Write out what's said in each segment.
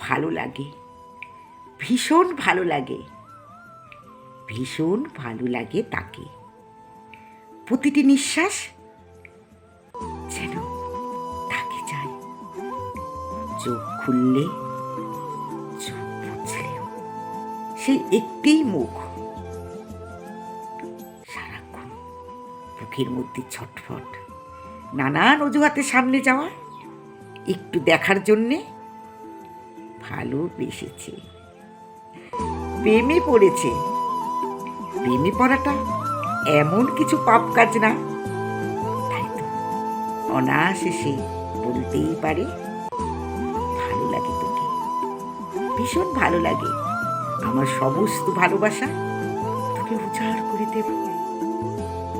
ভালো লাগে, ভীষণ ভালো লাগে, ভীষণ ভালো লাগে তাকে। প্রতিটি নিঃশ্বাস যেন তাকে চাই। চোখ খুললে, চোখ বুঝলেও সেই একটিই মুখ, সারাক্ষণ বুকের মধ্যে ছটফট, নানান অজুহাতে সামনে যাওয়া, একটু দেখার জন্যে। ভালোবেসেছে, প্রেমে পড়েছে। প্রেমে পড়াটা এমন কিছু পাপ কাজ না, তাই তো অনায়াসে সে বলতেই পারে, ভালো লাগে তোকে, ভীষণ ভালো লাগে, আমার সমস্ত ভালোবাসা তোকে উজাড় করে দেব,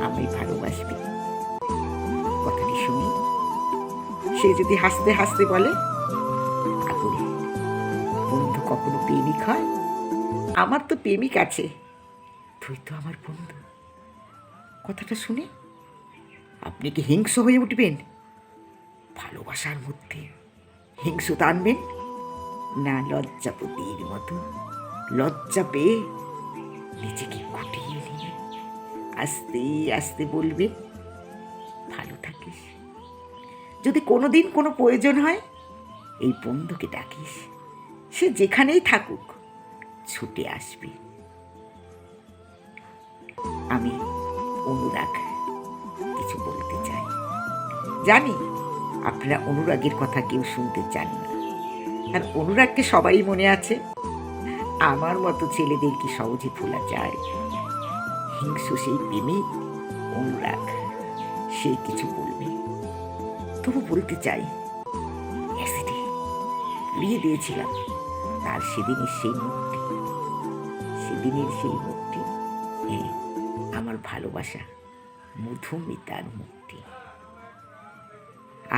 আমায় ভালোবাসবি। কথাটি শুনি সে যদি হাসতে হাসতে বলে, পাগল, বন্ধু কখনো প্রেমিক হয়? আমার তো প্রেমিক আছে, তুই তো আমার বন্ধু। কথাটা শুনে আপনি কি হিংস্র হয়ে উঠবেন? ভালোবাসার মধ্যে হিংস্রতা আনবেন না? লজ্জাপতির মতো লজ্জা পেয়ে নিজেকে গুটিয়ে নিয়ে আস্তে আস্তে বলবে, ভালো থাকিস। যদি কোনোদিন কোনো প্রয়োজন হয়, এই বন্ধুকে ডাকিস, সে যেখানেই থাকুক ছুটে আসবে। আমি অনুরাগ কিছু বলতে চাই। জানি আপনারা অনুরাগের কথা কেউ শুনতে চান না, আর অনুরাগকে সবাই মনে আছে। আমার মতো ছেলেদের কি সহজে ভোলা যায়? হিংস্র সেই প্রেমিক অনুরাগ, সে কিছু বলবে। তবু বলতে চাই, অ্যাসিডে পুড়িয়ে দিয়েছিলাম তার সেদিনের সেই মুখটি, সেদিনের সেই মুখটি, হ্যাঁ, আমার ভালোবাসা মধুমিতার মুক্তি।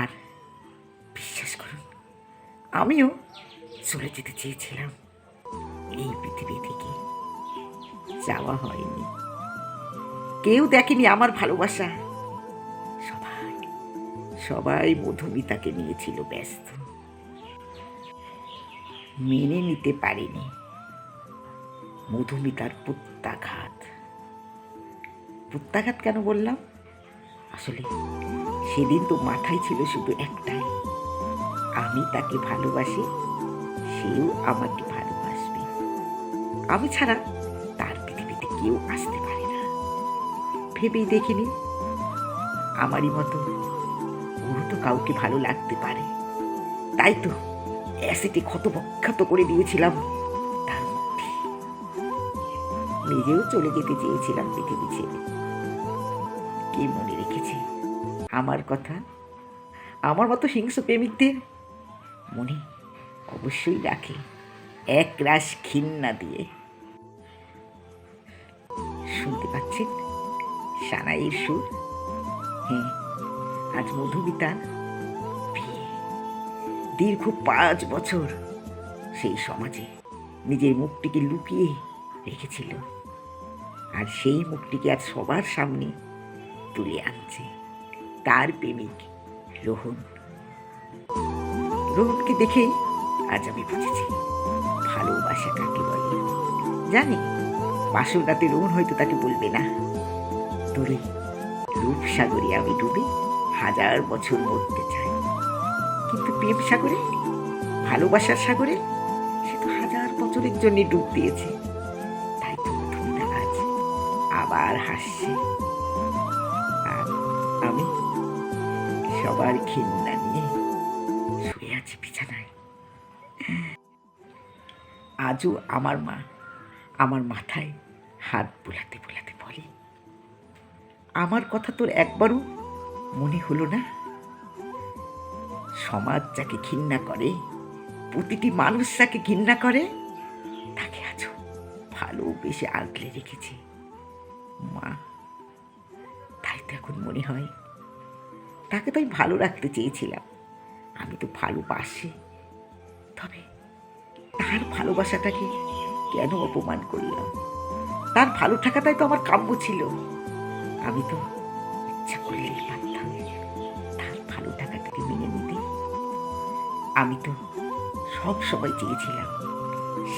আর বিশ্বাস করুন, আমিও চলে যেতে চেয়েছিলাম এই পৃথিবী থেকে, যাওয়া হয়নি। কেউ দেখেনি আমার ভালোবাসা, সবাই সবাই মধুমিতাকে নিয়েছিল ব্যস্ত, মেনে নিতে পারেনি মধুমিতার প্রত্যাঘাত। প্রত্যাঘাত কেন বললাম? আসলে সেদিন তো মাথায় ছিল শুধু একটাই, আমি তাকে ভালোবাসি, সেও আমাকে ভালোবাসবে। আমি ছাড়া তার পৃথিবীতে কেউ আসতে পারে না। ভেবেই দেখিনি আমারই মতো ওরও তো কাউকে ভালো লাগতে পারে। তাই তো অ্যাসিডে ক্ষতবিক্ষত করে দিয়েছিলাম তার মুখটি। নিজেও চলে যেতে চেয়েছিলাম পৃথিবী ছেড়ে। কে মনে রেখেছে আমার কথা? আমার মতো হিংস্র প্রেমিকদের মনে অবশ্যই রাখে, এক রাশ ঘৃণা দিয়ে। শুনতে পাচ্ছেন সানাইয়ের সুর? হ্যাঁ, আজ মধুমিতার বিয়ে। দীর্ঘ 5 বছর সেই সমাজে নিজের মুখটিকে লুকিয়ে রেখেছিল, আর সেই মুখটিকে আজ সবার সামনে তুলে আনছে তার প্রেমিক রোহন। রোহনকে দেখে আজ আমি বুঝেছি ভালোবাসা কাকে বলে। জানি বাসর রাতে রোহন হয়তো তাকে বলবে না, তোরে রূপসাগরে আমি ডুবে 1000 বছর মরতে চাই। কিন্তু প্রেম সাগরে, ভালোবাসার সাগরে সে তো 1000 বছরের জন্য ডুব দিয়েছে। তাই তো মধুমিতা আজ আবার হাসছে, আর আমি সবার ঘৃণা নিয়ে শুয়ে আছি বিছানায়। আজও আমার মা আমার মাথায় হাত বোলাতে বোলাতে বলে, আমার কথা তোর একবারও মনে হলো না? সমাজ যাকে ঘৃণা করে, প্রতিটি মানুষ যাকে ঘৃণা করে, তাকে আজও ভালোবেসে আগলে রেখেছে মা। তাই তো এখন মনে হয় তাকে তো আমি ভালো রাখতে চেয়েছিলাম, আমি তো ভালোবাসি, তবে তার ভালোবাসাটাকে কেন অপমান করলাম? তার ভালো থাকাটাই তো আমার কাম্য ছিল। আমি তো ইচ্ছা করলেই পারতাম তার ভালো থাকাটাকে মেনে নিতে। আমি তো সব সময় চেয়েছিলাম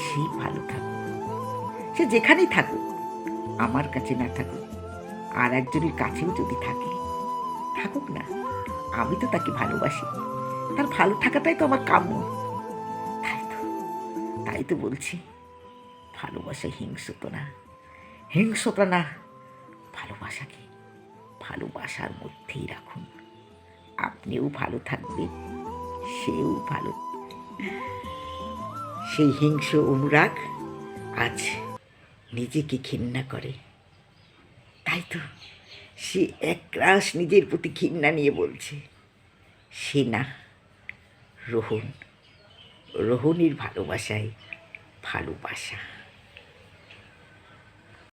সে ভালো থাকুক, সে যেখানেই থাকুক, আমার কাছে না থাকুক, আর একজনের কাছেও যদি থাকে থাকুক না, আমি তো তাকে ভালোবাসি, তার ভালো থাকাটাই তো আমার কাম্য। তাই তো তাই তো বলছি, ভালোবাসা হিংস্রতা না, হিংস্রতা না, ভালোবাসাকে ভালোবাসার মধ্যেই রাখুন। আপনিও ভালো থাকবেন, সেও ভালো। সেই হিংস্র অনুরাগ আজ নিজেকে ঘৃণা করে। তাই তো সে একরাশ নিজের প্রতি ঘৃণা নিয়ে বলছে সে না, রোহন, রোহণীর ভালোবাসায় ভালোবাসা।